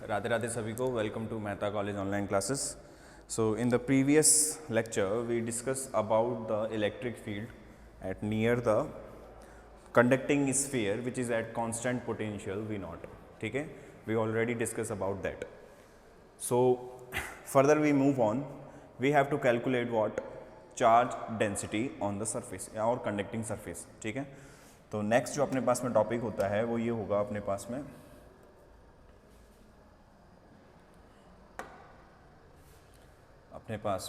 राधे राधे सभी को. Welcome to Mehta college online classes. So in the previous lecture we discussed about the electric field at near the conducting sphere which is at constant potential V naught. ठीक है, we already discussed about that. So further we move on, we have to calculate what charge density on the surface और conducting surface. ठीक है, तो next जो अपने पास में टॉपिक होता है वो ये होगा अपने पास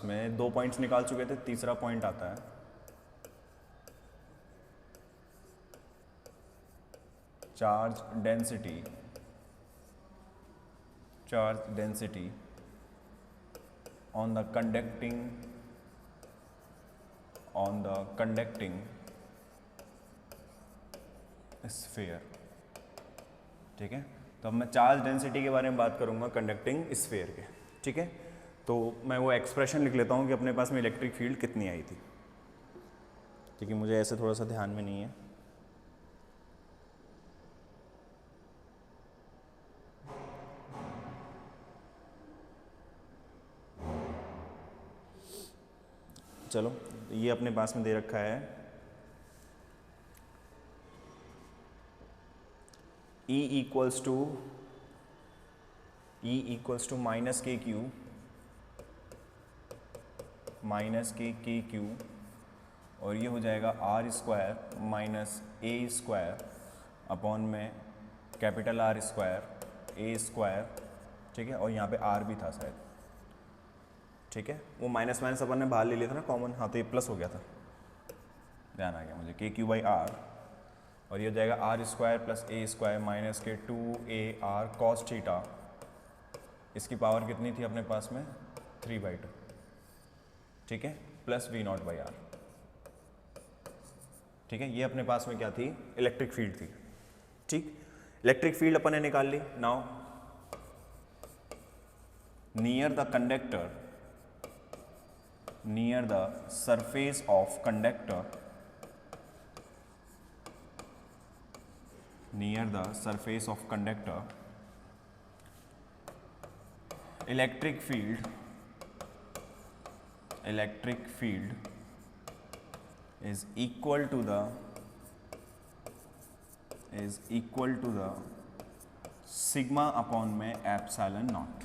में दो पॉइंट्स निकाल चुके थे. तीसरा पॉइंट आता है charge density on the conducting sphere. ठीक है, तो अब मैं चार्ज डेंसिटी के बारे में बात करूंगा कंडक्टिंग स्फीयर के. ठीक है, तो मैं वो एक्सप्रेशन लिख लेता हूँ कि अपने पास में इलेक्ट्रिक फील्ड कितनी आई थी, क्योंकि मुझे ऐसे थोड़ा सा ध्यान में नहीं है. चलो, ये अपने पास में दे रखा है E इक्वल्स टू माइनस के क्यू और ये हो जाएगा are square minus A square upon में capital are square A square. ठीक है, और यहाँ पे आर भी था शायद. ठीक है, वो माइनस माइनस अपन ने बाहर ले लिया था ना कॉमन. हाँ, तो ये प्लस हो गया था, ध्यान आ गया मुझे. के क्यू बाई आर और ये हो जाएगा are square plus A square minus के 2AR कॉस थीटा. इसकी पावर कितनी थी अपने पास में 3/2. ठीक है, plus V naught by R. ठीक है, ये अपने पास में क्या थी, इलेक्ट्रिक फील्ड थी. ठीक, इलेक्ट्रिक फील्ड अपन ने निकाल ली. Now near the surface of conductor, electric field is equal to the sigma upon में एप्सिलॉन नॉट.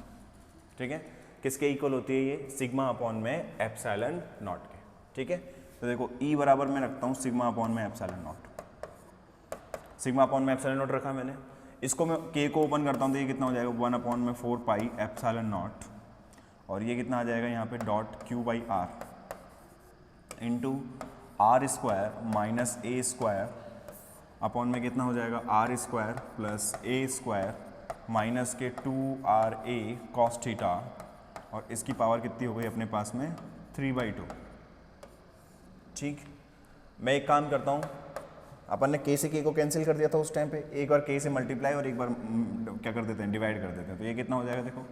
ठीक है, किसके इक्वल होती है ये, सिग्मा अपॉन में एप्सिलॉन नॉट के. ठीक है, तो देखो E बराबर मैं रखता हूँ सिग्मा अपॉन में एप्सिलॉन नॉट. सिग्मा अपॉन में एप्सिलॉन नॉट रखा मैंने. इसको मैं K को ओपन करता हूँ तो ये कितना हो जाएगा 1 अपॉन में 4 पाई एप्सिलॉन नॉट और ये कितना आ जाएगा यहाँ पे dot Q by R into R square minus A square upon में कितना हो जाएगा are square plus A square minus के 2RA कॉस थीटा और इसकी पावर कितनी हो गई अपने पास में 3/2. ठीक, मैं एक काम करता हूँ, अपन ने K से K को कैंसिल कर दिया था उस टाइम पे. एक बार K से मल्टीप्लाई और एक बार क्या कर देते हैं, डिवाइड कर देते हैं. तो ये कितना हो जाएगा देखो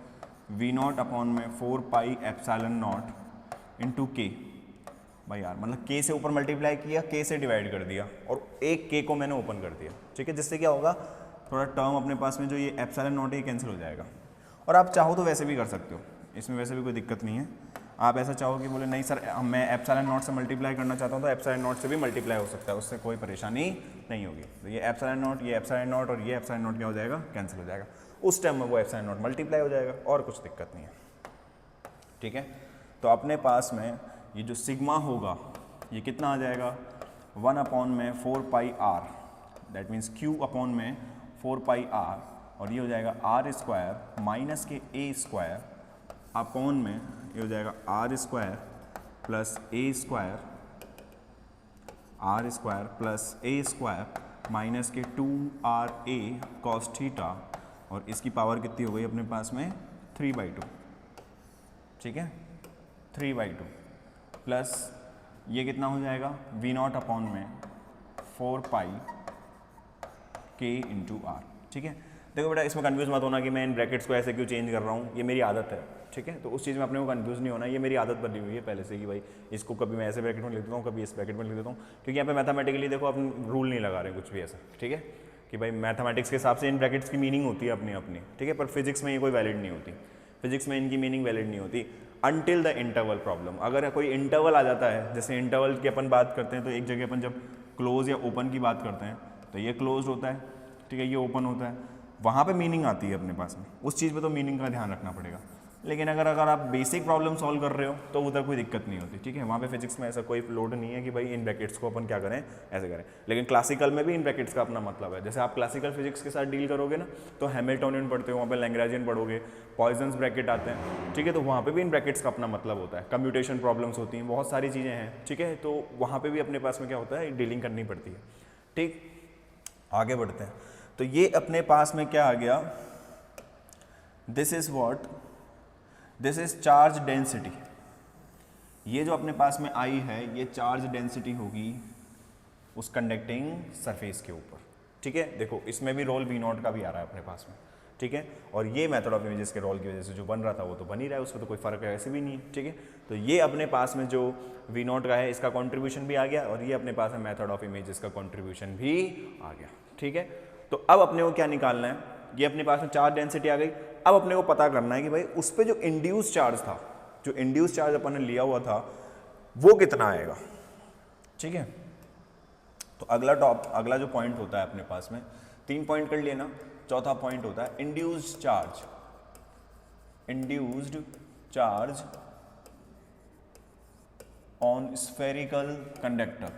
V नॉट अपॉन में 4 pi epsilon naught into K by r. मतलब K से ऊपर मल्टीप्लाई किया, K से डिवाइड कर दिया और एक K को मैंने ओपन कर दिया. ठीक है, जिससे क्या होगा, थोड़ा टर्म अपने पास में जो ये एप्सिलॉन नॉट है ये कैंसिल हो जाएगा. और आप चाहो तो वैसे भी कर सकते हो, इसमें वैसे भी कोई दिक्कत नहीं है. आप ऐसा चाहो कि बोले नहीं सर मैं एप्सिलॉन नॉट से मल्टीप्लाई करना चाहता हूँ तो एप्सिलॉन नॉट से भी मल्टीप्लाई हो सकता है, उससे कोई परेशानी नहीं होगी. तो ये एप्सिलॉन नॉट और ये एप्सिलॉन नॉट क्या हो जाएगा, कैंसिल हो जाएगा. उस टाइम में वो एप्सिलॉन नॉट मल्टीप्लाई हो जाएगा और कुछ दिक्कत नहीं है. ठीक है, तो अपने पास में ये जो सिग्मा होगा ये कितना आ जाएगा 1 अपॉन में 4 pi R, that means Q upon में 4 पाई आर और ये हो जाएगा are square minus k A square upon में ये हो जाएगा are square plus A square minus के 2RA कॉस थीटा और इसकी पावर कितनी हो गई अपने पास में 3/2. ठीक है, 3/2 प्लस ये कितना हो जाएगा V नॉट अपॉन में 4 पाई K इंटू आर. ठीक है, देखो बेटा इसमें कंफ्यूज मत होना कि मैं इन ब्रैकेट्स को ऐसे क्यों चेंज कर रहा हूँ, ये मेरी आदत है. ठीक है, तो उस चीज़ में अपने को कंफ्यूज नहीं होना, ये मेरी आदत बनी हुई है पहले से कि भाई इसको कभी मैं ऐसे ब्रैकेट में लिख देता हूँ, कभी इस ब्रैकेट में लिख देता हूँ, क्योंकि यहाँ पे मैथमेटिकली देखो अपन रूल नहीं लगा रहे कुछ भी ऐसा. ठीक है, कि भाई मैथमेटिक्स के हिसाब से इन ब्रैकेट्स की मीनिंग होती है अपनी अपनी, ठीक है, पर फिजिक्स में ये कोई वैलिड नहीं होती, फिजिक्स में इनकी मीनिंग वैलिड नहीं होती अनटिल द इंटरवल प्रॉब्लम। अगर कोई इंटरवल आ जाता है, जैसे इंटरवल की अपन बात करते हैं तो एक जगह अपन जब क्लोज या ओपन की बात करते हैं तो ये क्लोज होता है, ठीक है, ये ओपन होता है, वहाँ पे मीनिंग आती है अपने पास में, उस चीज़ पे तो मीनिंग का ध्यान रखना पड़ेगा। लेकिन अगर आप बेसिक प्रॉब्लम सॉल्व कर रहे हो तो उधर कोई दिक्कत नहीं होती, ठीक है, वहाँ पे फिजिक्स में ऐसा कोई लोड नहीं है कि भाई इन ब्रैकेट्स को अपन क्या करें, ऐसे करें। लेकिन क्लासिकल में भी इन ब्रैकेट्स का अपना मतलब है। जैसे आप क्लासिकल फिजिक्स के साथ डील करोगे ना तो हैमिल्टोनियन पढ़ते हो, वहाँ पे लैग्रेंजियन पढ़ोगे, पॉइजन्स ब्रैकेट आते हैं, ठीक है, तो वहाँ पे भी इन ब्रैकेट्स का अपना मतलब होता है। कम्प्यूटेशन प्रॉब्लम्स होती हैं, बहुत सारी चीज़ें हैं, ठीक है, तो वहाँ पर भी अपने पास में क्या होता है, डीलिंग करनी पड़ती है। ठीक, आगे बढ़ते हैं। तो ये अपने पास में क्या आ गया, this is what, this is charge density. ये जो अपने पास में आई है ये चार्ज डेंसिटी होगी उस कंडक्टिंग सरफेस के ऊपर, ठीक है। देखो इसमें भी रोल V0 का भी आ रहा है अपने पास में, ठीक है, और ये मेथड ऑफ इमेजेस के रोल की वजह से जो बन रहा था वो तो बन ही रहा है, उसमें तो कोई फर्क ऐसे भी नहीं है, ठीक है। तो ये अपने पास में जो V0 का है इसका कॉन्ट्रीब्यूशन भी आ गया, और ये अपने पास में मेथड ऑफ इमेजेस का कॉन्ट्रीब्यूशन भी आ गया, ठीक है। तो अब अपने को क्या निकालना है, ये अपने पास में चार्ज डेंसिटी आ गई। अब अपने को पता करना है कि भाई उस पर जो इंड्यूस चार्ज था, जो इंड्यूस चार्ज अपन ने लिया हुआ था वो कितना आएगा, ठीक है। तो अगला जो पॉइंट होता है अपने पास में, 3 पॉइंट कर लिए ना, चौथा पॉइंट होता है induced charge on spherical conductor,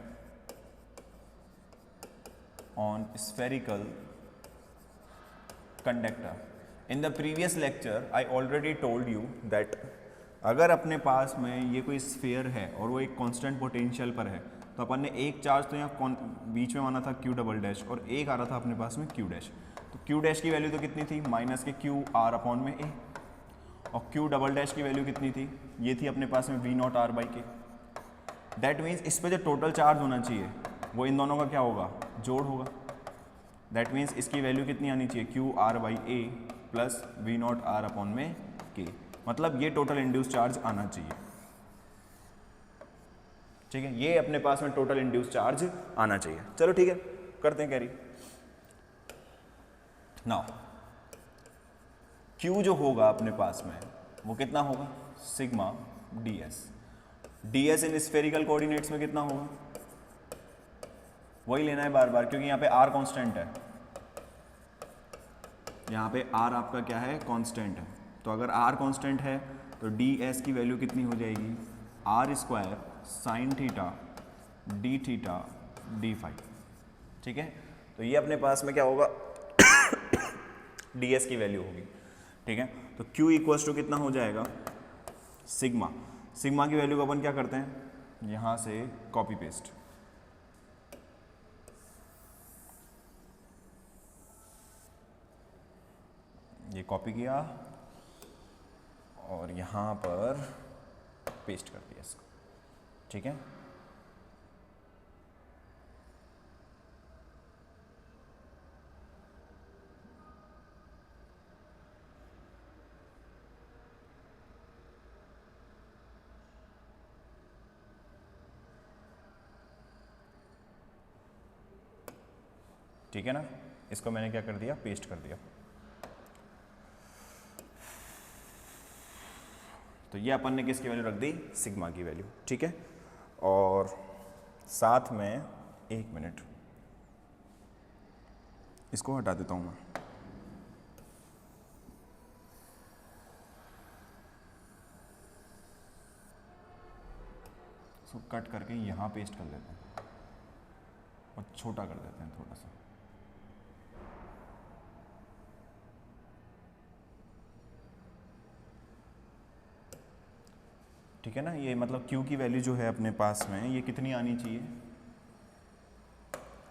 In the previous lecture I already told you that अगर अपने पास में ये कोई स्फीयर है और वो एक कांस्टेंट पोटेंशियल पर है तो अपन ने एक चार्ज तो यहाँ बीच में माना था Q डबल डैश, और एक आ रहा था अपने पास में Q डैश। तो Q डैश की वैल्यू तो कितनी थी, माइनस के Q R अपॉन में A, और Q डबल डैश की वैल्यू कितनी थी, ये थी अपने पास में V0 R बाई के। दैट मीन्स इस पर जो टोटल चार्ज होना चाहिए वो इन दोनों का क्या होगा, जोड़ होगा। दैट मीन्स इसकी वैल्यू कितनी आनी चाहिए, Q R by A plus V0 R upon में K, मतलब ये टोटल इंड्यूस चार्ज आना चाहिए, ठीक है, ये अपने पास में टोटल इंड्यूस चार्ज आना चाहिए। चलो ठीक है, करते हैं कैरी। नाउ Q जो होगा अपने पास में वो कितना होगा, sigma ds in spherical coordinates में कितना होगा, वही लेना है बार बार, क्योंकि यहाँ पे R कांस्टेंट है, यहाँ पे R आपका क्या है, कांस्टेंट है। तो अगर R कांस्टेंट है तो ds की वैल्यू कितनी हो जाएगी, R square sine theta d theta d phi, ठीक है। तो ये अपने पास में क्या होगा ds की वैल्यू होगी, ठीक है। तो Q इक्वल्स टू कितना हो जाएगा, सिग्मा की वैल्यू को अपन क्या करते हैं, यहाँ से कॉपी पेस्ट, ये कॉपी किया और यहाँ पर पेस्ट कर दिया इसको, ठीक है। ठीक है ना, इसको मैंने क्या कर दिया, पेस्ट कर दिया। तो ये अपन ने किसकी वैल्यू रख दी, सिग्मा की वैल्यू, ठीक है। और साथ में एक मिनट इसको हटा देता हूँ मैं, इसको कट करके यहाँ पेस्ट कर लेते हैं और छोटा कर देते हैं थोड़ा सा। ठीक है ना, ये मतलब Q की वैल्यू जो है अपने पास में ये कितनी आनी चाहिए,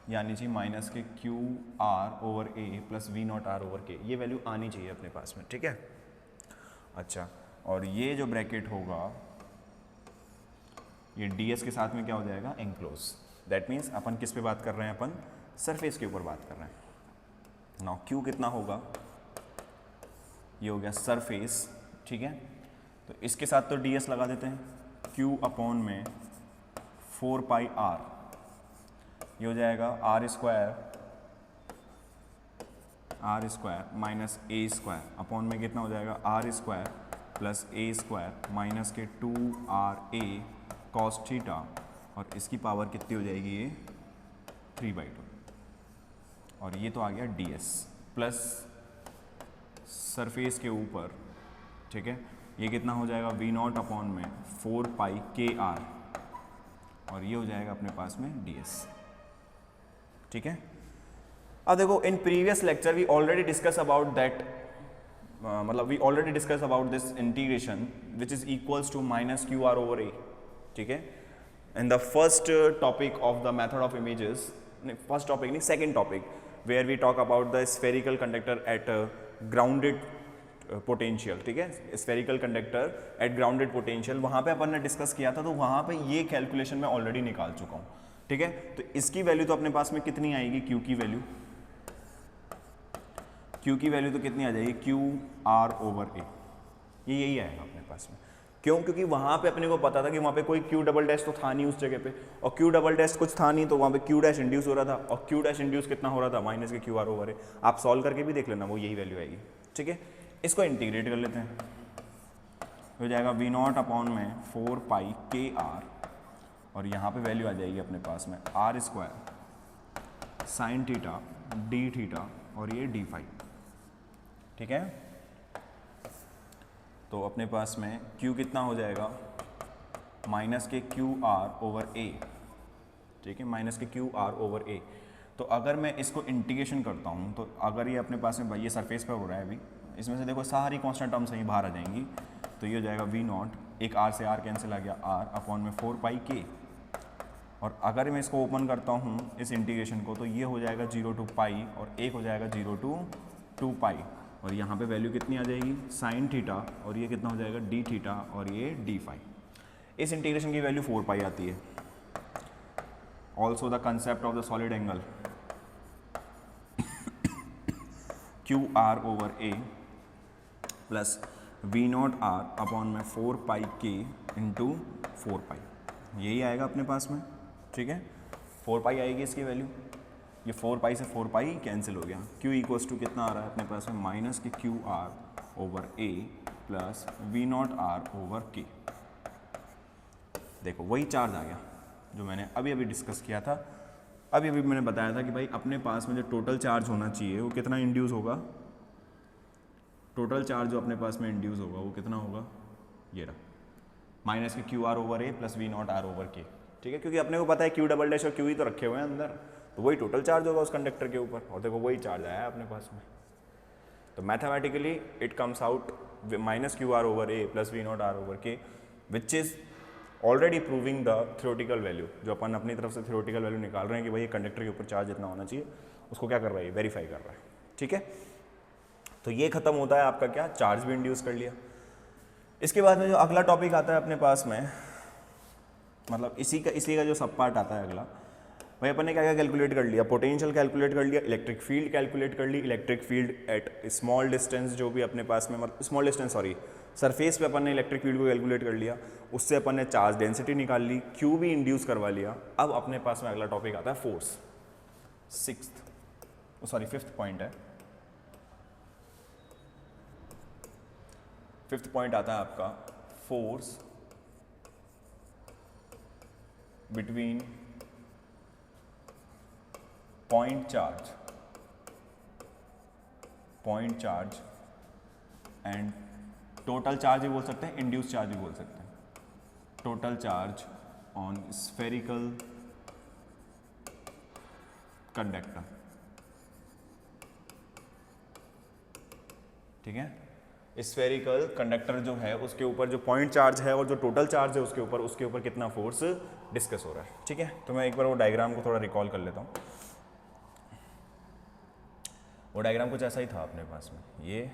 ये आनी चाहिए माइनस के Q R over A plus V0 R over K, ये वैल्यू आनी चाहिए अपने पास में, ठीक है। अच्छा, और ये जो ब्रैकेट होगा ये ds के साथ में क्या हो जाएगा, एनक्लोज। दैट मीन्स अपन किस पे बात कर रहे हैं, अपन सरफेस के ऊपर बात कर रहे हैं। नाउ Q कितना होगा, ये हो गया सरफेस, ठीक है। तो इसके साथ तो ds लगा देते हैं, Q अपॉन में 4 पाई R, ये हो जाएगा R square r square minus ए स्क्वायर अपॉन में कितना हो जाएगा are square plus A square minus के 2 RA कॉस थीटा और इसकी पावर कितनी हो जाएगी ये 3/2 और ये तो आ गया ds प्लस सरफेस के ऊपर, ठीक है, ये कितना हो जाएगा V0 अपॉन में 4 पाई KR और ये हो जाएगा अपने पास में ds, ठीक है। अब देखो in previous lecture we already discuss about that, मतलब we already discuss about this integration which is equals to minus QR over A, ठीक है, in the first topic of the method of images, first topic नहीं second topic, where we talk about the spherical conductor at grounded potential, ठीक है, spherical conductor at grounded potential, वहाँ पे अपन ने discuss किया था, तो वहाँ पे ये कैलकुलेशन मैं ऑलरेडी निकाल चुका हूँ, ठीक है। तो इसकी वैल्यू तो अपने पास में कितनी आएगी, Q की वैल्यू, Q की वैल्यू तो कितनी आ जाएगी QR ओवर ए, ये यही आएगा अपने पास में। क्यों? क्योंकि वहाँ पे अपने को पता था कि वहाँ पे कोई Q डबल डैश तो था नहीं उस जगह पे, और Q डबल डैश कुछ था नहीं, तो वहाँ पे Q डैश इंड्यूस हो रहा था, और Q डैश इंड्यूस कितना हो रहा था माइनस के QR ओवर ए। आप सॉल्व करके भी देख लेना, वो यही वैल्यू आएगी, ठीक है। इसको इंटीग्रेट कर लेते हैं, हो जाएगा V0 अपॉन में 4 पाई KR और यहाँ पे वैल्यू आ जाएगी अपने पास में R square sine theta d theta और ये डी फाई, ठीक है। तो अपने पास में Q कितना हो जाएगा माइनस के QR ओवर ए, ठीक है, माइनस के QR ओवर ए। तो अगर मैं इसको इंटीग्रेशन करता हूँ तो अगर ये अपने पास में ये सरफेस पर हो रहा है अभी, इसमें से देखो सारी कांस्टेंट टर्म्स ही बाहर आ जाएंगी, तो ये हो जाएगा V0, एक R से R कैंसिल आ गया R अपॉन में 4 पाई K, और अगर मैं इसको ओपन करता हूँ इस इंटीग्रेशन को तो ये हो जाएगा 0 टू पाई और एक हो जाएगा 0 टू 2 पाई, और यहाँ पे वैल्यू कितनी आ जाएगी साइन थीटा और ये कितना हो जाएगा डी थीटा और ये डी फाई। इस इंटीग्रेशन की वैल्यू 4 पाई आती है। Also the concept of the solid angle QR over A plus V0 R upon में 4 पाई K इंटू 4 पाई, यही आएगा अपने पास में, ठीक है। 4 पाई आएगी इसकी वैल्यू, ये 4 पाई से 4 पाई कैंसिल हो गया। Q इक्वल्स टू कितना आ रहा है अपने पास में माइनस के QR over A plus V0 R over K। देखो वही चार्ज आ गया जो मैंने अभी अभी डिस्कस किया था, अभी अभी मैंने बताया था कि भाई अपने पास में जो टोटल चार्ज होना चाहिए वो कितना इंड्यूस होगा, टोटल चार्ज जो अपने पास में इंड्यूस होगा वो कितना होगा, ये रहा माइनस के QR over A plus V0 R over K, ठीक है, क्योंकि अपने को पता है Q डबल डैश और Q ही तो रखे हुए हैं अंदर, तो वही टोटल चार्ज होगा उस कंडक्टर के ऊपर, और देखो वही चार्ज आया है अपने पास में। तो mathematically it comes out minus QR over A plus V0 R over K which is already proving the theoretical value, जो अपन अपनी तरफ से थ्योरेटिकल वैल्यू निकाल रहे हैं कि भाई कंडक्टर के ऊपर चार्ज इतना होना चाहिए, उसको क्या कर रहा है, वेरीफाई कर रहा है, ठीक है। तो ये खत्म होता है आपका क्या, चार्ज भी इंड्यूस कर लिया। इसके बाद में जो अगला टॉपिक आता है अपने पास में, मतलब इसी का जो सब पार्ट आता है अगला, भाई अपन ने क्या क्या कैलकुलेट कर लिया, पोटेंशियल कैलकुलेट कर लिया, इलेक्ट्रिक फील्ड कैलकुलेट कर ली, electric field at small distance जो भी अपने पास में, मतलब स्मॉल डिस्टेंस सॉरी सरफेस पे अपन ने इलेक्ट्रिक फील्ड को कैलकुलेट कर लिया, उससे अपन ने चार्ज डेंसिटी निकाल ली, Q भी इंड्यूस करवा लिया। अब अपने पास में अगला टॉपिक आता है फोर्स, फिफ्थ पॉइंट है, फिफ्थ पॉइंट आता है आपका force between point charge and total charge भी बोल सकते हैं, इंड्यूस चार्ज भी बोल सकते हैं, total charge on spherical conductor, ठीक है। स्फेरिकल कंडक्टर जो है उसके ऊपर जो पॉइंट चार्ज है और जो टोटल चार्ज है उसके ऊपर कितना फोर्स डिस्कस हो रहा है, ठीक है। तो मैं एक बार वो डायग्राम को थोड़ा रिकॉल कर लेता हूँ। वो डायग्राम कुछ ऐसा ही था अपने पास में, ये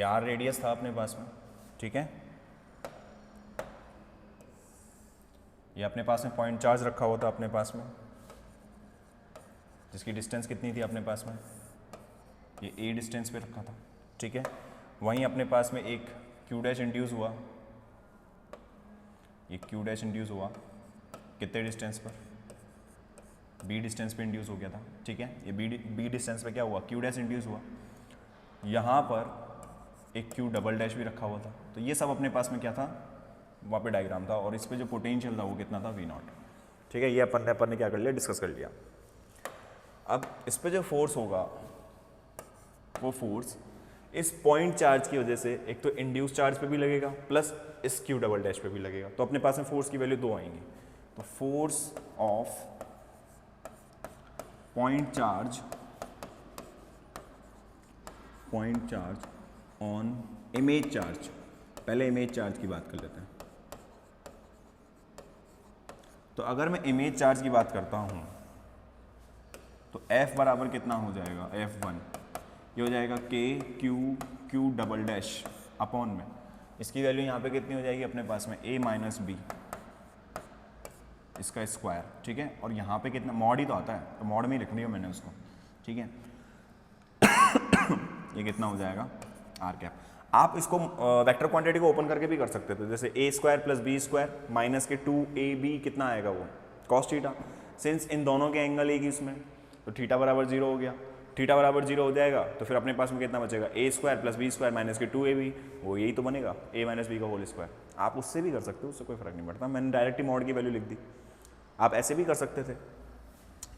R रेडियस था अपने पास में, ठीक है। ये अपने पास में पॉइंट चार्ज रखा हुआ था अपने पास में, जिसकी डिस्टेंस कितनी थी अपने पास में, ये A डिस्टेंस पे रखा था, ठीक है। वहीं अपने पास में एक Q डैश इंड्यूस हुआ, ये Q डैश इंड्यूस हुआ कितने डिस्टेंस पर, बी डिस्टेंस पे इंड्यूस हो गया था, ठीक है। ये बी डिस्टेंस पे क्या हुआ, क्यू डैश इंड्यूस हुआ, यहाँ पर एक क्यू डबल डैश भी रखा हुआ था। तो ये सब अपने पास में क्या था, वहाँ पे डायग्राम था, और इस पे जो पोटेंशियल था वो कितना था, वी नॉट, ठीक है। ये अपन ने क्या कर लिया, डिस्कस कर लिया। अब इस पे जो फोर्स होगा वो फोर्स इस पॉइंट चार्ज की वजह से एक तो इंड्यूस चार्ज पे भी लगेगा प्लस इस क्यू डबल डैश पे भी लगेगा। तो अपने पास में फोर्स की वैल्यू 2 आएंगी। तो force of point charge on image charge, पहले इमेज चार्ज की बात कर लेते हैं। तो अगर मैं इमेज चार्ज की बात करता हूं तो F बराबर कितना हो जाएगा, F1 ये हो जाएगा क्यू डबल डैश अपॉन में, इसकी वैल्यू यहाँ पे कितनी हो जाएगी अपने पास में, A माइनस बी इसका स्क्वायर, ठीक है। और यहाँ पे कितना, मॉड ही तो आता है, तो मॉड में ही लिख लिया मैंने उसको, ठीक है। ये कितना हो जाएगा, आर कैप। आप इसको वेक्टर क्वांटिटी को ओपन करके भी कर सकते थे, जैसे A square plus B square minus के 2ab कितना आएगा वो कॉस थीटा। सिंस इन दोनों के एंगल एक ही उसमें, तो थीटा बराबर 0 हो गया। थीटा बराबर 0 हो जाएगा तो फिर अपने पास में कितना बचेगा, A square plus B square minus के 2ab, वो यही तो बनेगा, ए माइनस बी का होल स्क्वायर। आप उससे भी कर सकते हो, उससे कोई फर्क नहीं पड़ता, मैंने डायरेक्ट ही मॉड की वैल्यू लिख दी। आप ऐसे भी कर सकते थे,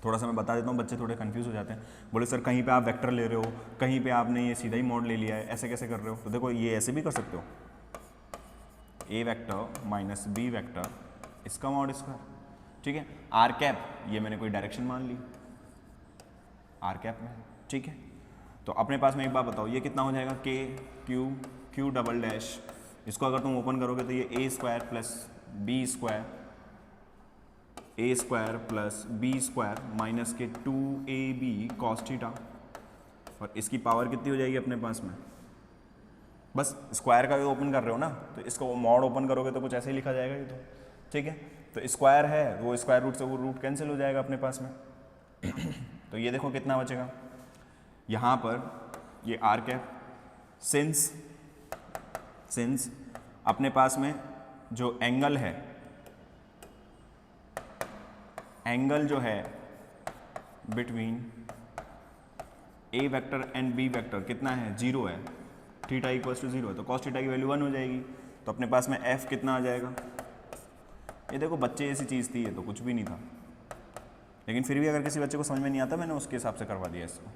थोड़ा सा मैं बता देता हूँ, बच्चे थोड़े कंफ्यूज हो जाते हैं, बोले सर कहीं पे आप वेक्टर ले रहे हो, कहीं पे आपने ये सीधा ही मॉड ले लिया है, ऐसे कैसे कर रहे हो। तो देखो ये ऐसे भी कर सकते हो, ए वेक्टर माइनस बी वेक्टर इसका मॉड स्क्वायर, ठीक है। आर कैप ये मैंने कोई डायरेक्शन मान ली आर कैप में, ठीक है। तो अपने पास में एक बात बताओ, ये कितना हो जाएगा, के क्यू डबल डैश, इसको अगर तुम ओपन करोगे तो ये A square plus B square, A square plus B square minus के 2ab कॉस थीटा, और इसकी पावर कितनी हो जाएगी अपने पास में, बस स्क्वायर का भी ओपन कर रहे हो ना, तो इसको मॉड ओपन करोगे तो कुछ ऐसे ही लिखा जाएगा ये तो, ठीक है। तो स्क्वायर है, वो स्क्वायर रूट से वो रूट कैंसिल हो जाएगा अपने पास में। तो ये देखो कितना बचेगा, यहाँ पर ये आर कैप, सिंस अपने पास में जो एंगल है, एंगल जो है between a vector and b vector कितना है, 0 है, थीटा इक्वल्स टू 0 है, तो कॉस थीटा की वैल्यू 1 हो जाएगी। तो अपने पास में एफ कितना आ जाएगा, ये देखो बच्चे ऐसी चीज़ थी, ये तो कुछ भी नहीं था, लेकिन फिर भी अगर किसी बच्चे को समझ में नहीं आता मैंने उसके हिसाब से करवा दिया इसको।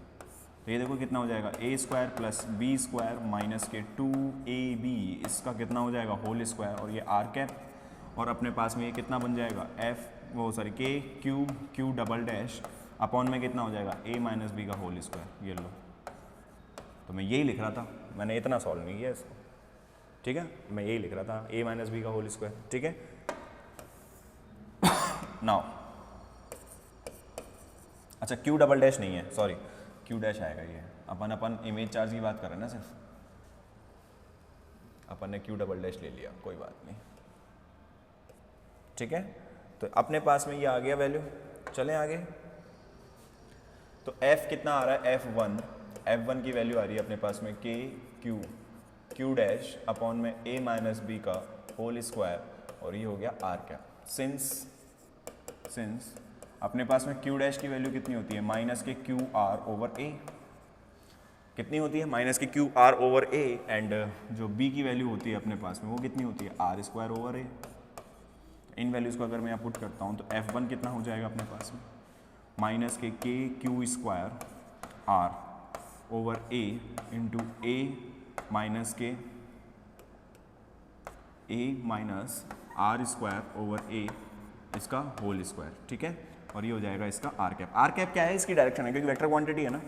तो ये देखो कितना हो जाएगा, A square plus B square minus के 2ab, इसका कितना हो जाएगा, होल स्क्वायर, और ये आर कैप, और अपने पास में ये कितना बन जाएगा, एफ के क्यू डबल डैश अपॉन में कितना हो जाएगा, ए माइनस बी का होल स्क्वायर। ये लो, तो मैं यही लिख रहा था, मैंने इतना सॉल्व नहीं किया इसको, ठीक है, मैं यही लिख रहा था, ए माइनस बी का होल स्क्वायर, ठीक है। नाउ अच्छा क्यू डबल डैश नहीं है, सॉरी क्यू डैश आएगा ये, अपन इमेज चार्ज की बात कर रहे हैं ना, सिर्फ अपन ने क्यू डबल डैश ले लिया, कोई बात नहीं, ठीक है। तो अपने पास में ये आ गया वैल्यू, चलें आगे। तो f कितना आ रहा है, f1 की वैल्यू आ रही है अपने पास में के क्यू डैश अपॉन में a माइनस बी का होल स्क्वायर, और ये हो गया r कैप। सिंस अपने पास में क्यू डैश की वैल्यू कितनी होती है, माइनस के क्यू आर ओवर ए, कितनी होती है, माइनस के Q r over a, and जो b की वैल्यू होती है अपने पास में वो कितनी होती है, आर स्क्वायर ओवर ए। इन वैल्यूज़ को अगर मैं यहाँ पुट करता हूँ तो f1 कितना हो जाएगा अपने पास में, माइनस के Q square r over a into a minus k a minus are square over a इसका होल स्क्वायर, ठीक है। और ये हो जाएगा इसका आर कैप। आर कैप क्या है, इसकी डायरेक्शन है, क्योंकि वेक्टर क्वांटिटी है ना।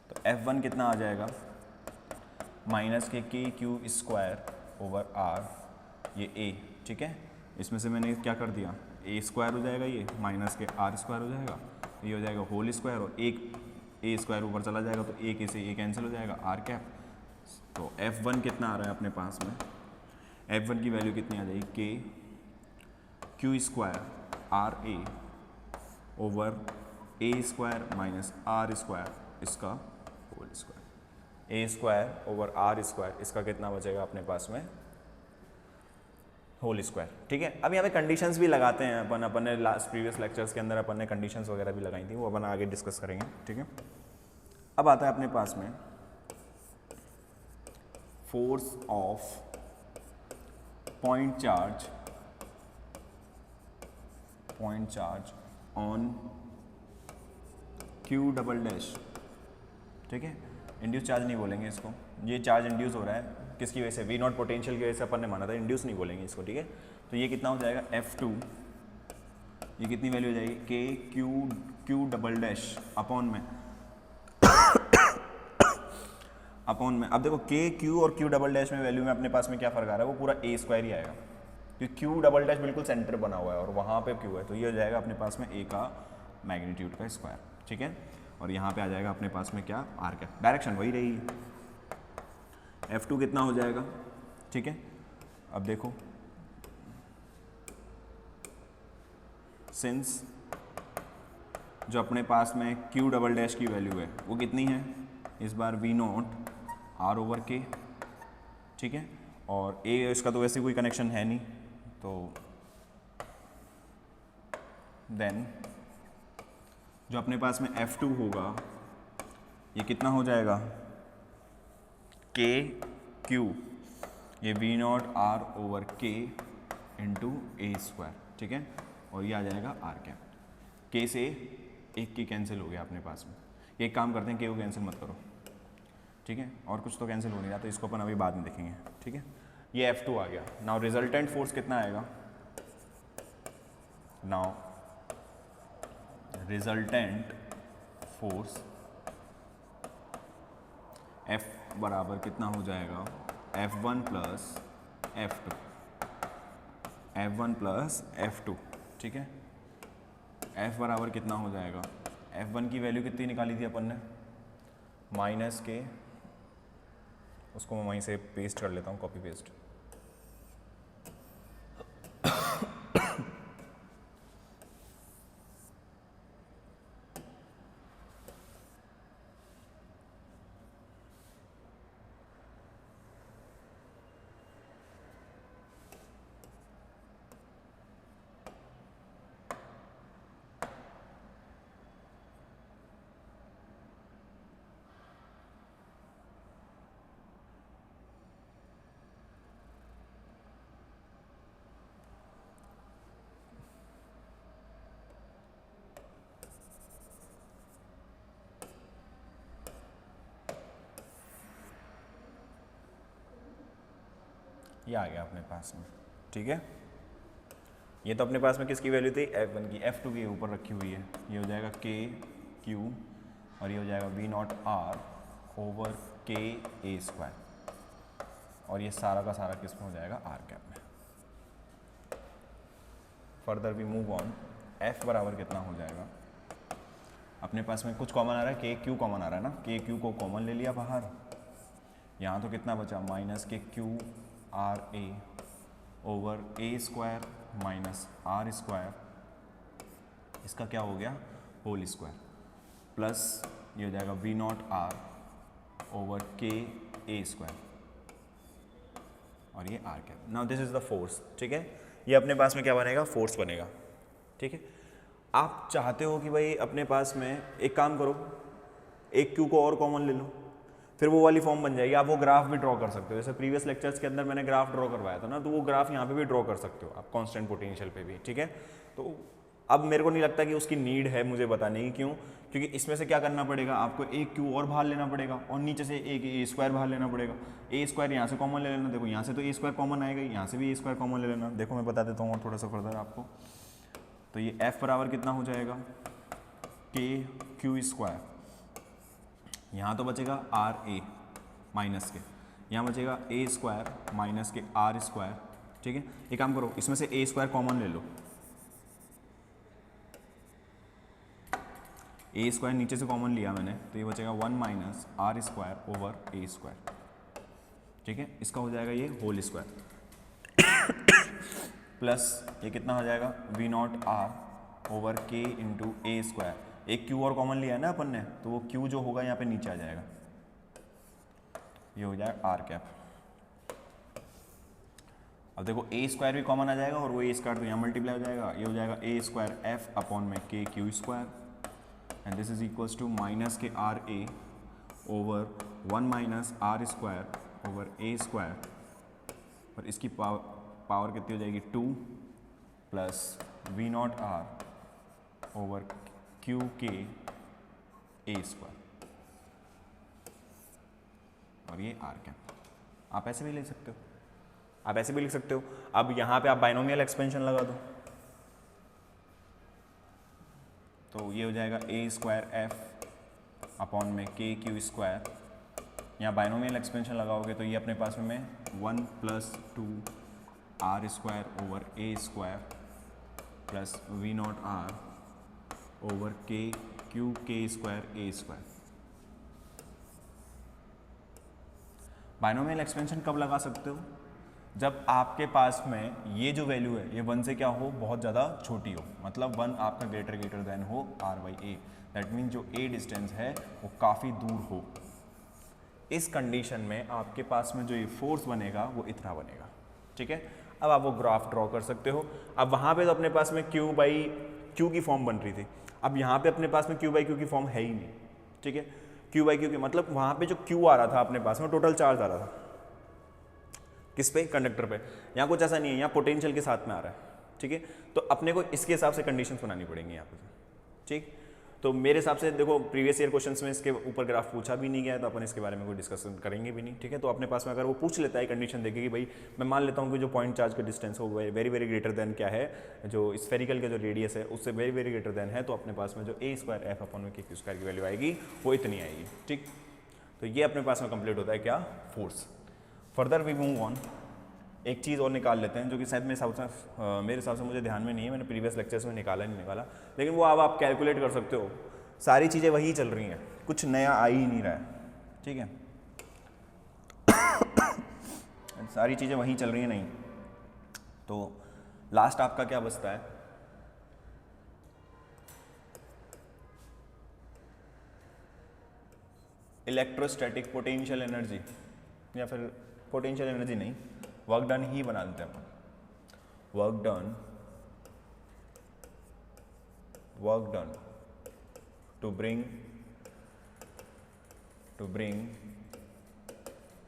तो f1 कितना आ जाएगा, माइनस के क्यू स्क्वायर ओवर आर, ये a, ठीक है। इसमें से मैंने क्या कर दिया, a स्क्वायर हो जाएगा, ये माइनस के r स्क्वायर हो जाएगा, ये हो जाएगा होल स्क्वायर, और एक a स्क्वायर ऊपर चला जाएगा तो a के से a कैंसिल हो जाएगा, आर कैप। तो f1 कितना आ रहा है अपने पास में, f1 की वैल्यू कितनी आ जाएगी, K Q square R A over A square minus are square इसका होल स्क्वायर, ए स्क्वायर ओवर आर स्क्वायर, इसका कितना बचेगा अपने पास में, होल स्क्वायर। ठीक है, अब यहाँ पे कंडीशंस भी लगाते हैं अपन ने लास्ट प्रीवियस लेक्चर्स के अंदर अपन ने कंडीशंस वगैरह भी लगाई थी, वो अपन आगे डिस्कस करेंगे। ठीक है, अब आता है अपने पास में force of point charge on Q double dash. ठीक है, इंड्यूस चार्ज नहीं बोलेंगे इसको, ये चार्ज इंड्यूस हो रहा है किसकी वजह से, वी नॉट पोटेंशियल की वजह से अपन ने माना था, इंड्यूस नहीं बोलेंगे इसको। ठीक है, तो ये कितना हो जाएगा F2, ये कितनी वैल्यू हो जाएगी K Q double dash upon में अब देखो के क्यू और क्यू डबल डैश में वैल्यू में अपने पास में क्या फर्क आ रहा है, वो पूरा ए स्क्वायर ही आएगा, क्योंकि क्यू डबल डैश बिल्कुल सेंटर बना हुआ है और वहाँ पे क्यू है, तो ये हो जाएगा अपने पास में ए का मैग्नीट्यूड का स्क्वायर। ठीक है, और यहाँ पे आ जाएगा अपने पास में क्या, आर का, डायरेक्शन वही रही, F2 कितना हो जाएगा। ठीक है, अब देखो सिंस जो अपने पास में क्यू डबल डैश की वैल्यू है वो कितनी है, इस बार वी नॉट आर ओवर के। ठीक है, और ए इसका तो वैसे कोई कनेक्शन है नहीं, तो देन जो अपने पास में F2 होगा ये कितना हो जाएगा, के क्यू, ये वी नॉट आर ओवर के इंटू ए स्क्वायर। ठीक है, और ये आ जाएगा आर कैप, के से एक की कैंसिल हो गया अपने पास में, एक काम करते हैं के को कैंसिल मत करो। ठीक है, और कुछ तो कैंसिल हो नहीं रहा, तो इसको अपन अभी बाद में देखेंगे। ठीक है, ये F2 आ गया। नाउ रिजल्टेंट फोर्स कितना आएगा, नाउ रिजल्टेंट फोर्स F बराबर कितना हो जाएगा, F1 प्लस F2। ठीक है, F बराबर कितना हो जाएगा, F1 की वैल्यू कितनी निकाली थी अपन ने, माइनस के, उसको मैं वहीं से पेस्ट कर लेता हूँ, कॉपी पेस्ट। ये आ गया अपने पास में। ठीक है, ये तो अपने पास में किसकी वैल्यू थी, F1 की, F2 के ऊपर रखी हुई है, ये हो जाएगा के क्यू और ये हो जाएगा v naught are over k A square, और ये सारा का सारा किस में हो जाएगा, आर कैप में। Further we move on, F बराबर कितना हो जाएगा, अपने पास में कुछ कॉमन आ रहा है, के क्यू कॉमन आ रहा है ना, के क्यू को कॉमन ले लिया बाहर, यहाँ तो कितना बचा, माइनस के Q r A over A square minus are square, इसका क्या हो गया, होल स्क्वायर, प्लस ये हो जाएगा v naught are over k A square, और ये r cap. Now this is the force. ठीक है, ये अपने पास में क्या बनेगा, फोर्स बनेगा। ठीक है, आप चाहते हो कि भाई अपने पास में एक काम करो, एक क्यू को और कॉमन ले लो, फिर वो वाली फॉर्म बन जाएगी, आप वो ग्राफ भी ड्रॉ कर सकते हो, जैसे प्रीवियस लेक्चर्स के अंदर मैंने ग्राफ ड्रॉ करवाया था ना, तो वो ग्राफ यहाँ पे भी ड्रॉ कर सकते हो आप, कांस्टेंट पोटेंशियल पे भी। ठीक है, तो अब मेरे को नहीं लगता कि उसकी नीड है मुझे बताने की, क्यों, क्योंकि इसमें से क्या करना पड़ेगा, आपको एक क्यू और बाहर लेना पड़ेगा और नीचे से एक ए स्क्वायर बाहर लेना पड़ेगा, ए स्क्वायर यहाँ से कॉमन ले लेना, देखो यहाँ से तो ए स्क्वायर कॉमन आएगा, यहाँ से भी ए स्क्वायर कॉमन ले लेना, देखो मैं बता देता हूँ और थोड़ा सा फर्दर आपको। तो ये F बराबर कितना हो जाएगा, के क्यू स्क्वायर, यहाँ तो बचेगा आर ए माइनस के, यहाँ बचेगा A square minus K are square. ठीक है, एक काम करो, इसमें से ए स्क्वायर कॉमन ले लो, ए स्क्वायर नीचे से कॉमन लिया मैंने, तो ये बचेगा 1 minus are square over A square. ठीक है, इसका हो जाएगा ये होल स्क्वायर प्लस ये कितना हो जाएगा, वी नॉट आर ओवर के इंटू ए स्क्वायर, एक क्यू और कॉमन लिया है ना अपन ने, तो वो क्यू जो होगा यहाँ पे नीचे आ जाएगा, ये हो जाएगा आर कैप। अब देखो ए स्क्वायर भी कॉमन आ जाएगा और वो ए स्क्वायर तो यहाँ मल्टीप्लाई हो जाएगा, ये हो जाएगा ए स्क्वायर एफ अपॉन में के Q square and this is equals to minus K R A over 1 minus are square over A square और इसकी पावर कितनी हो जाएगी 2 plus we naught are over Q K A square और ये r cap. आप ऐसे भी लिख सकते हो, आप ऐसे भी लिख सकते हो। अब यहाँ पे आप बाइनोमियल एक्सपेंशन लगा दो तो ये हो जाएगा ए स्क्वायर एफ अपॉन में के क्यू स्क्वायर। यहाँ बाइनोमियल एक्सपेंशन लगाओगे तो ये अपने पास में 1 plus 2 r square over A square plus we naught are over k q k square A square. Binomial expansion कब लगा सकते हो? जब आपके पास में ये जो वैल्यू है ये 1 से क्या हो, बहुत ज़्यादा छोटी हो, मतलब 1 आपका ग्रेटर देन हो r by a. That mean जो ए डिस्टेंस है वो काफ़ी दूर हो। इस कंडीशन में आपके पास में जो ये फोर्स बनेगा वो इतना बनेगा। ठीक है, अब आप वो ग्राफ ड्रॉ कर सकते हो। अब वहाँ पे तो अपने पास में क्यू बाई क्यू की फॉर्म बन रही थी, अब यहाँ पे अपने पास में क्यू बाई क्यू की फॉर्म है ही नहीं। ठीक है, क्यू बाई क्यू की मतलब वहाँ पे जो क्यू आ रहा था अपने पास में टोटल चार्ज आ रहा था किस पे, कंडक्टर पे। यहाँ कुछ ऐसा नहीं है, यहाँ पोटेंशियल के साथ में आ रहा है। ठीक है, तो अपने को इसके हिसाब से कंडीशंस बनानी पड़ेंगी यहाँ पे। ठीक, तो मेरे हिसाब से देखो प्रीवियस ईयर क्वेश्चंस में इसके ऊपर ग्राफ पूछा भी नहीं गया तो अपन इसके बारे में कोई डिस्कशन करेंगे भी नहीं। ठीक है, तो अपने पास में अगर वो पूछ लेता है कंडीशन देखे कि भाई मैं मान लेता हूँ कि जो पॉइंट चार्ज का डिस्टेंस हो वेरी वेरी ग्रेटर देन क्या है, जो स्फेरिकल का जो रेडियस है उससे वेरी वेरी ग्रेटर देन है, तो अपने पास में जो ए स्क्वायर एफ अपॉन में के क्यू स्क्वायर की वैल्यू आएगी वो इतनी आएगी। ठीक, तो ये अपने पास में कंप्लीट होता है क्या, force. Further we move on, एक चीज़ और निकाल लेते हैं जो कि शायद मेरे हिसाब से मुझे ध्यान में नहीं है, मैंने प्रीवियस लेक्चर्स में निकाला नहीं निकाला, लेकिन वो अब आप कैलकुलेट कर सकते हो। सारी चीज़ें वही चल रही हैं, कुछ नया आ ही नहीं रहा है। ठीक है सारी चीज़ें वही चल रही हैं। नहीं तो लास्ट आपका क्या बचता है, इलेक्ट्रोस्टैटिक पोटेंशियल एनर्जी, या फिर पोटेंशियल एनर्जी नहीं, वर्क डन ही बना देते हैं अपन। Work done to bring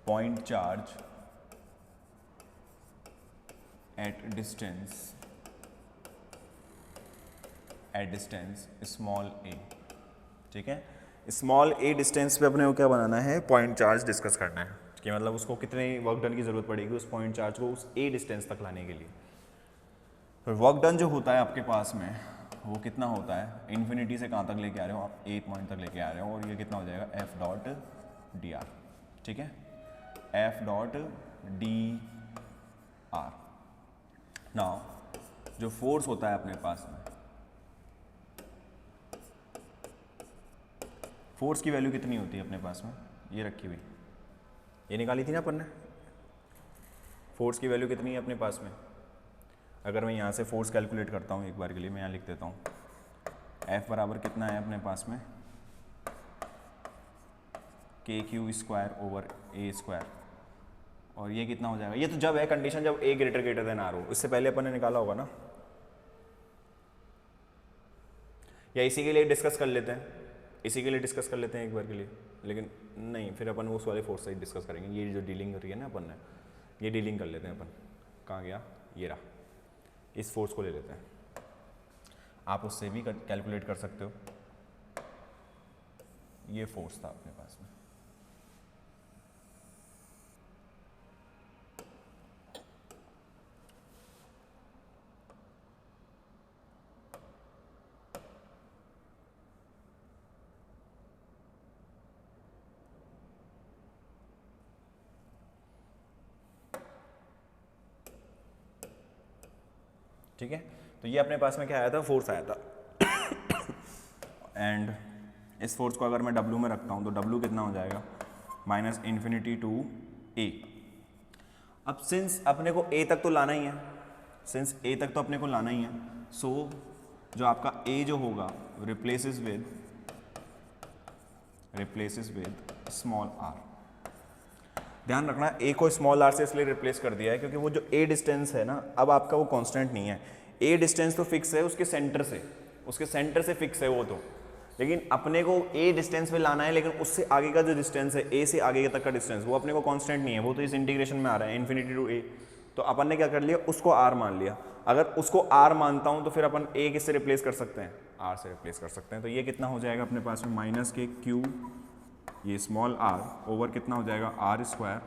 point charge at distance small a। ठीक है, स्मॉल ए डिस्टेंस पे अपने को क्या बनाना है, पॉइंट चार्ज डिस्कस करना है कि मतलब उसको कितने वर्क डन की ज़रूरत पड़ेगी उस पॉइंट चार्ज को उस ए डिस्टेंस तक लाने के लिए। तो वर्क डन जो होता है आपके पास में वो कितना होता है, इन्फिनिटी से कहाँ तक लेके आ रहे हो आप, ए पॉइंट तक लेके आ रहे हो, और ये कितना हो जाएगा एफ डॉट डी आर। ठीक है, F dot d r. Now जो फोर्स होता है अपने पास में, फोर्स की वैल्यू कितनी होती है अपने पास में, ये रखी हुई, ये निकाली थी ना अपन ने। फोर्स की वैल्यू कितनी है अपने पास में, अगर मैं यहाँ से फोर्स कैलकुलेट करता हूँ एक बार के लिए, मैं यहाँ लिख देता हूँ F बराबर कितना है अपने पास में, के क्यू स्क्वायर ओवर ए स्क्वायर, और ये कितना हो जाएगा, ये तो जब है कंडीशन जब ए ग्रेटर देन आर हो, इससे पहले अपन ने निकाला होगा ना, या इसी के लिए डिस्कस कर लेते हैं, इसी के लिए डिस्कस कर लेते हैं एक बार के लिए, लेकिन नहीं फिर अपन उस वाले फोर्स से ही डिस्कस करेंगे। ये जो डीलिंग कर रही है ना अपन ने, ये डीलिंग कर लेते हैं अपन, कहाँ गया, ये रहा, इस फोर्स को ले लेते हैं, आप उससे भी कैलकुलेट कर सकते हो। ये फोर्स था अपने पास में, ठीक है, तो ये अपने पास में क्या आया था, फोर्स आया था। एंड इस फोर्स को अगर मैं W में रखता हूँ तो W कितना हो जाएगा, माइनस इन्फिनिटी टू A। अब सिंस अपने को A तक तो लाना ही है, सिंस A तक तो अपने को लाना ही है, सो जो आपका A जो होगा रिप्लेसेस विद स्मॉल r। ध्यान रखना ए को स्मॉल आर से इसलिए रिप्लेस कर दिया है क्योंकि वो जो ए डिस्टेंस है ना, अब आपका वो कांस्टेंट नहीं है। ए डिस्टेंस तो फिक्स है उसके सेंटर से फिक्स है वो तो, लेकिन अपने को ए डिस्टेंस पे लाना है, लेकिन उससे आगे का जो डिस्टेंस है, ए से आगे तक का डिस्टेंस, वो अपने को कांस्टेंट नहीं है, वो तो इस इंटीग्रेशन में आ रहा है इन्फिनिटी टू ए। तो अपन ने क्या कर लिया, उसको आर मान लिया। अगर उसको आर मानता हूं तो फिर अपन ए किससे रिप्लेस कर सकते हैं, आर से रिप्लेस कर सकते हैं। तो ये कितना हो जाएगा अपने पास में, माइनस के क्यू ये स्मॉल आर ओवर कितना हो जाएगा are square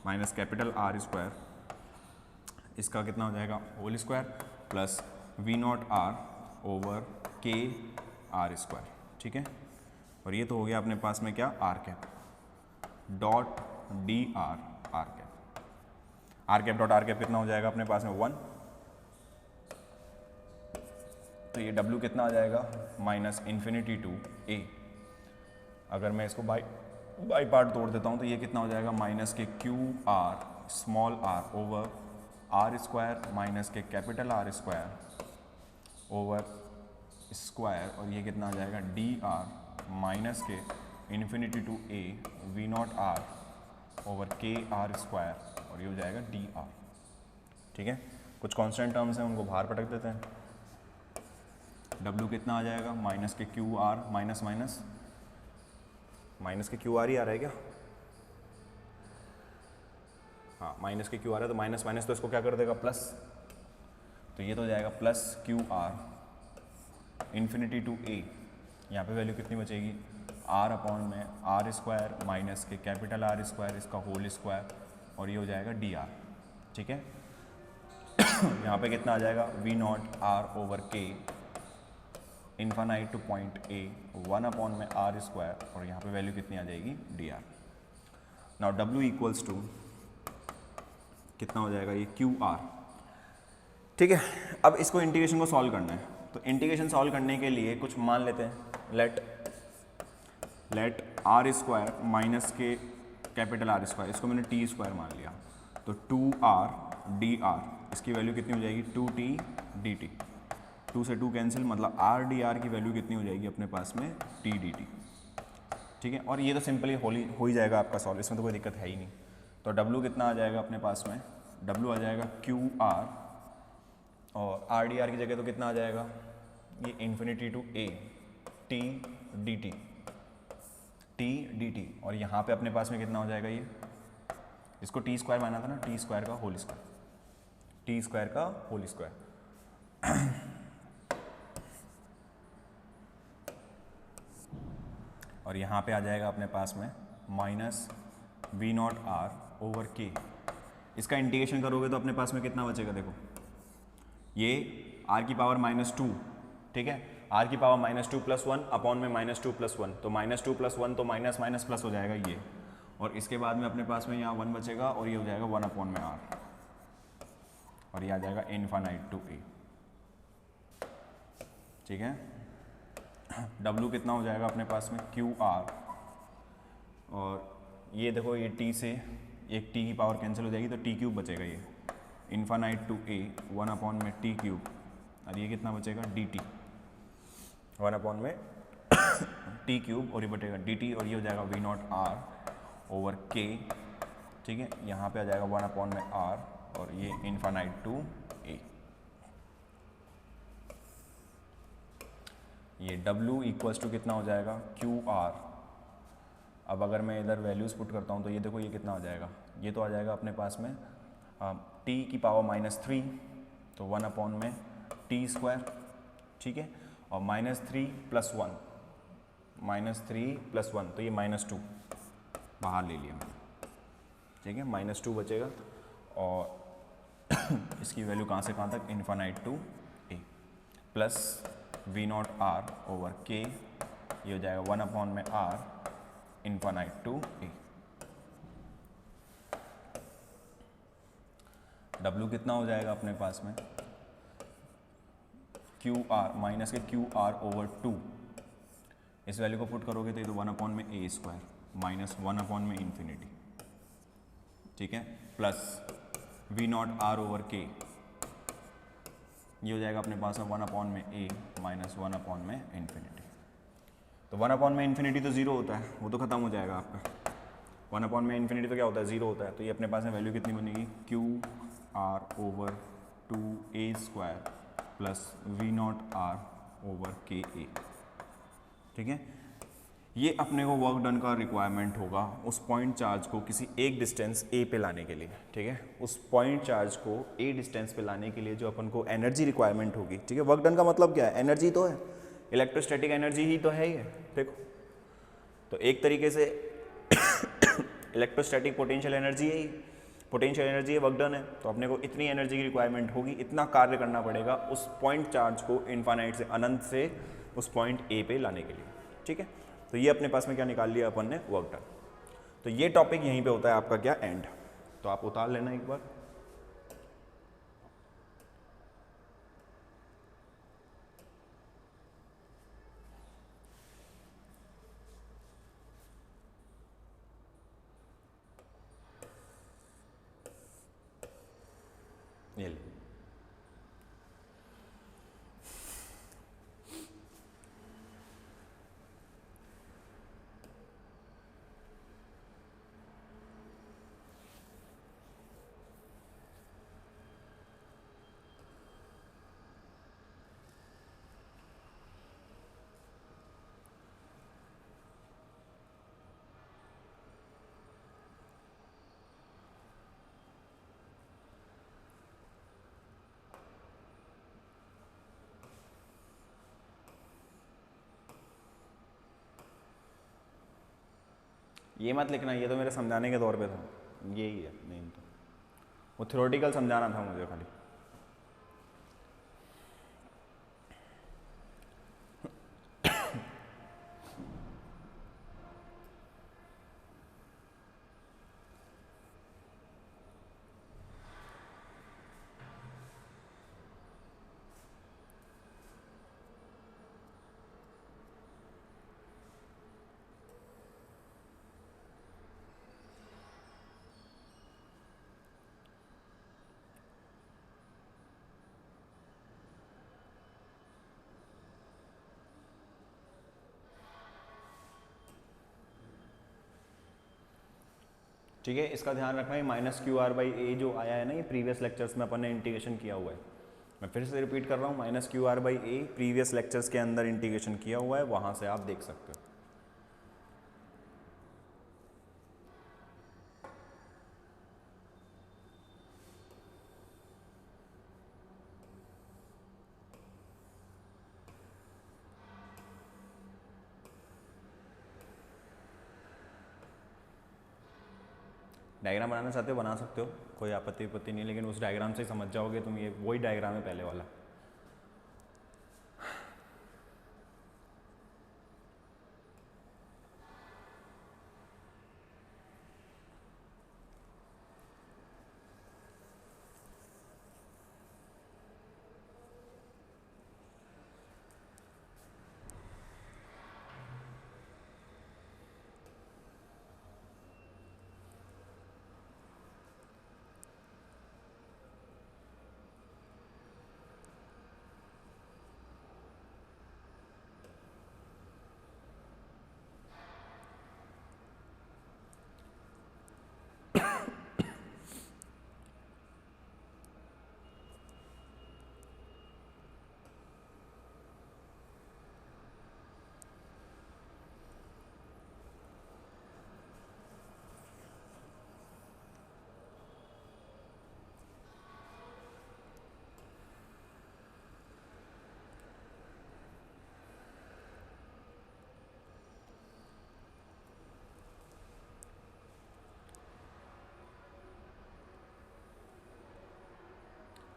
minus capital are square, इसका कितना हो जाएगा whole square plus we naught are over के आर स्क्वायर। ठीक है, और ये तो हो गया अपने पास में क्या, r cap dot d r, r cap dot r cap कितना हो जाएगा अपने पास में 1। तो ये W कितना आ जाएगा, माइनस इन्फिनिटी टू ए। अगर मैं इसको बाई पार्ट तोड़ देता हूँ तो ये कितना हो जाएगा, माइनस के Q R small R over R square minus K capital are square over square, और ये कितना आ जाएगा D R minus K infinity to A V naught are over के आर स्क्वायर, और ये हो जाएगा डी आर। ठीक है, कुछ कांस्टेंट टर्म्स हैं उनको बाहर पटक देते हैं। W कितना आ जाएगा, माइनस के क्यू आर माइनस माइनस के क्यू आर ही आ रहा है क्या, हाँ माइनस के क्यू आर है, तो माइनस माइनस तो इसको क्या कर देगा प्लस, तो ये तो हो जाएगा plus Q R infinity to A, यहाँ पे वैल्यू कितनी बचेगी आर अपॉन में are square minus K capital are square इसका होल स्क्वायर, और ये हो जाएगा डी आर। ठीक है, यहाँ पे कितना आ जाएगा v naught are over k infinite to point a 1 upon में आर स्क्वायर, और यहाँ पे वैल्यू कितनी आ जाएगी d r. Now W equals to कितना हो जाएगा ये क्यू आर। ठीक है, अब इसको इंटीग्रेशन को सॉल्व करना है, तो इंटीग्रेशन सॉल्व करने के लिए कुछ मान लेते हैं, late are square minus K capital are square, इसको मैंने टी स्क्वायर मान लिया, तो 2r डी आर, इसकी वैल्यू कितनी हो जाएगी 2t dt, 2 से 2 कैंसिल, मतलब r डी आर की वैल्यू कितनी हो जाएगी अपने पास में t dt। ठीक है, और ये तो सिंपली हो ही जाएगा आपका सॉल्व, इसमें तो कोई दिक्कत है ही नहीं। तो W कितना आ जाएगा अपने पास में, W आ जाएगा QR, और R डी आर की जगह तो कितना आ जाएगा ये infinity to A T dt, और यहाँ पे अपने पास में कितना हो जाएगा ये, इसको T स्क्वायर माना था ना, T स्क्वायर का होल स्क्वायर, और यहाँ पे आ जाएगा अपने पास में minus v naught are over k, इसका इंटीग्रेशन करोगे तो अपने पास में कितना बचेगा, देखो ये r की पावर -2, ठीक है, r की पावर -2 + 1 अपॉन में -2 + 1, तो -2 + 1 तो माइनस माइनस प्लस हो जाएगा ये, और इसके बाद में अपने पास में यहाँ 1 बचेगा, और ये हो जाएगा 1 अपॉन में r, और ये आ जाएगा इन्फानाइट टू a। ठीक है, W कितना हो जाएगा अपने पास में QR, और ये देखो ये T से एक T की पावर कैंसिल हो जाएगी, तो T क्यूब बचेगा, ये इन्फानाइट टू a 1 अपॉन में T क्यूब, और ये कितना बचेगा dt 1 अपॉन में T क्यूब, और ये बचेगा dt, और ये हो जाएगा v naught r over k। ठीक है, यहाँ पे आ जाएगा 1 अपॉन में r, और ये इन्फानाइट टू a। ये W इक्वल्स टू कितना हो जाएगा QR। अब अगर मैं इधर वैल्यूज़ पुट करता हूँ तो ये देखो ये कितना हो जाएगा, ये तो आ जाएगा अपने पास में t की पावर -3, तो 1 अपॉन में t स्क्वायर। ठीक है, और -3 + 1 तो ये -2 बाहर ले लिया मैंने। ठीक है, -2 बचेगा, और इसकी वैल्यू कहाँ से कहाँ तक, infinite to a plus we naught are over k, ये हो जाएगा 1 अपॉन में r infinite to a। W कितना हो जाएगा अपने पास में QR माइनस के QR ओवर 2, इस वैल्यू को पुट करोगे तो ये तो 1 अपॉन में a स्क्वायर माइनस 1 अपॉन में इन्फिनिटी। ठीक है, plus we naught are over k, ये हो जाएगा अपने पास में 1 अपॉन में a माइनस 1 अपॉन में इन्फिनिटी। तो 1 अपॉन में इन्फिनिटी तो 0 होता है, वो तो ख़त्म हो जाएगा आपका, 1 अपॉन में इन्फिनिटी तो क्या होता है, 0 होता है, तो ये अपने पास में वैल्यू कितनी बनेगी, q r over 2a² plus we naught are over k a. ठीक है, ये अपने को वर्क डन का रिक्वायरमेंट होगा उस पॉइंट चार्ज को किसी एक डिस्टेंस ए पे लाने के लिए। ठीक है, उस पॉइंट चार्ज को ए डिस्टेंस पे लाने के लिए जो अपन को एनर्जी रिक्वायरमेंट होगी। ठीक है, वर्क डन का मतलब क्या है, एनर्जी तो है, इलेक्ट्रोस्टैटिक एनर्जी ही तो है ये। देखो, तो एक तरीके से इलेक्ट्रोस्टैटिक पोटेंशियल एनर्जी है, पोटेंशियल एनर्जी है, वर्क डन है, तो अपने को इतनी एनर्जी की रिक्वायरमेंट होगी, इतना कार्य करना पड़ेगा उस पॉइंट चार्ज को इनफाइनाइट से अनंत से उस पॉइंट ए पे लाने के लिए। ठीक है, तो ये अपने पास में क्या निकाल लिया अपन ने, वर्क डन। तो ये टॉपिक यहीं पे होता है आपका क्या, एंड। तो आप उतार लेना एक बार। ये ले, ये मत लिखना, ये तो मेरे समझाने के तौर पे था, यही है मेन। तो वो थ्योरेटिकल समझाना था मुझे खाली। ठीक है, इसका ध्यान रखना है, माइनस क्यू आर बाई ए जो आया है ना, ये प्रीवियस लेक्चर्स में अपन ने इंटीग्रेशन किया हुआ है। मैं फिर से रिपीट कर रहा हूँ, minus Q R by A previous lectures के अंदर इंटीग्रेशन किया हुआ है, वहाँ से आप देख सकते हो। डायग्राम बनाना चाहते हो बना सकते हो, कोई आपत्ति नहीं, लेकिन उस डायग्राम से ही समझ जाओगे तुम, ये वही डायग्राम है पहले वाला।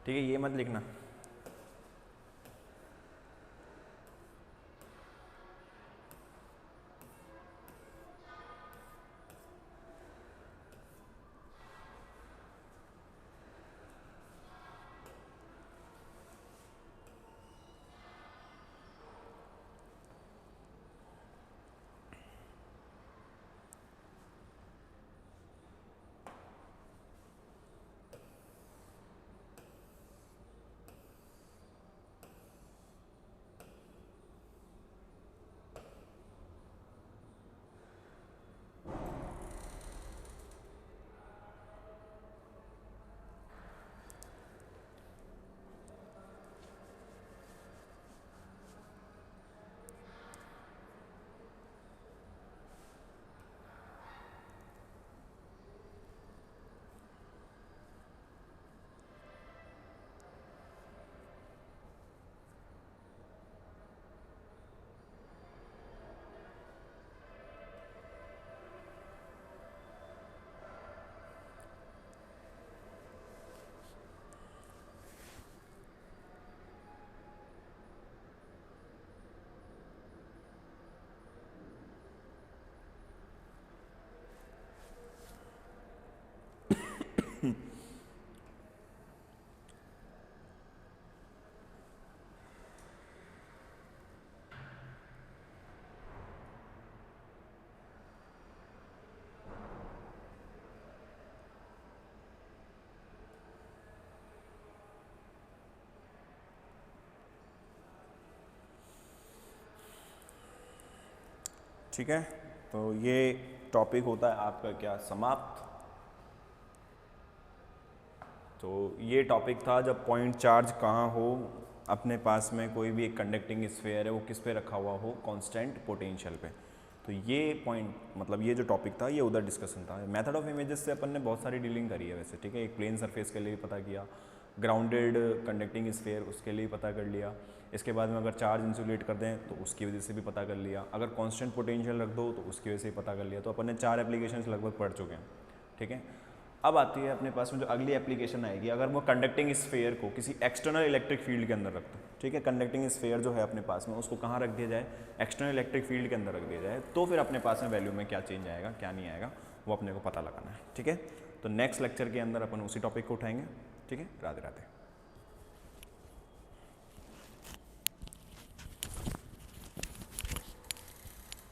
ठीक है, ये मत लिखना। ठीक है, तो ये टॉपिक होता है आपका क्या समाप्त। तो ये टॉपिक था जब पॉइंट चार्ज कहाँ हो, अपने पास में कोई भी एक कंडक्टिंग स्फीयर है वो किस पे रखा हुआ हो, कांस्टेंट पोटेंशियल पे। तो ये पॉइंट मतलब ये जो टॉपिक था ये उधर डिस्कशन था। मेथड ऑफ इमेजेस से अपन ने बहुत सारी डीलिंग करी है वैसे, ठीक है। एक प्लेन सरफेस के लिए पता किया, ग्राउंडेड कंडक्टिंग स्फीयर उसके लिए पता कर लिया, इसके बाद में अगर चार्ज इंसुलेट कर दें तो उसकी वजह से भी पता कर लिया, अगर कांस्टेंट पोटेंशियल रख दो तो उसकी वजह से भी पता कर लिया। तो अपन ने 4 एप्लीकेशंस लगभग पढ़ चुके हैं, ठीक है। अब आती है अपने पास में जो अगली एप्लीकेशन आएगी, अगर वो कंडक्टिंग स्फीयर को किसी एक्सटर्नल इलेक्ट्रिक फील्ड के अंदर रख दो, ठीक है। कंडक्टिंग स्फीयर जो है अपने पास में उसको कहाँ रख दिया जाए, एक्सटर्नल इलेक्ट्रिक फील्ड के अंदर रख दिया जाए, तो फिर अपने पास में वैल्यू में क्या चेंज आएगा क्या नहीं आएगा वो अपने को पता लगाना है, ठीक है। तो नेक्स्ट लेक्चर के अंदर अपन उसी टॉपिक को उठाएंगे, ठीक है। राधे राधे।